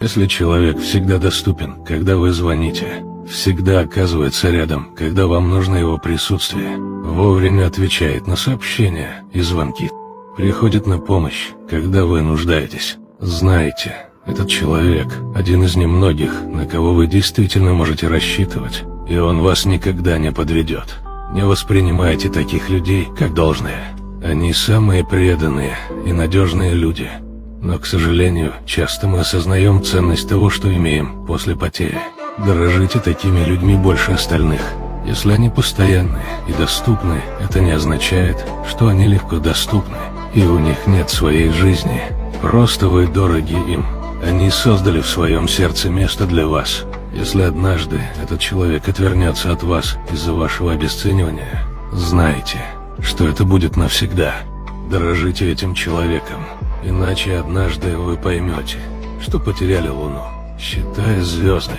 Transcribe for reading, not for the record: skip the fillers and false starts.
Если человек всегда доступен, когда вы звоните, всегда оказывается рядом, когда вам нужно его присутствие, вовремя отвечает на сообщения и звонки, приходит на помощь, когда вы нуждаетесь, знайте, этот человек – один из немногих, на кого вы действительно можете рассчитывать, и он вас никогда не подведет. Не воспринимайте таких людей как должное. Они самые преданные и надежные люди. Но, к сожалению, часто мы осознаем ценность того, что имеем после потери. Дорожите такими людьми больше остальных. Если они постоянны и доступны, это не означает, что они легко доступны, и у них нет своей жизни. Просто вы дороги им. Они создали в своем сердце место для вас. Если однажды этот человек отвернется от вас из-за вашего обесценивания, знайте, что это будет навсегда. Дорожите этим человеком, иначе однажды вы поймете, что потеряли Луну, считая звезды.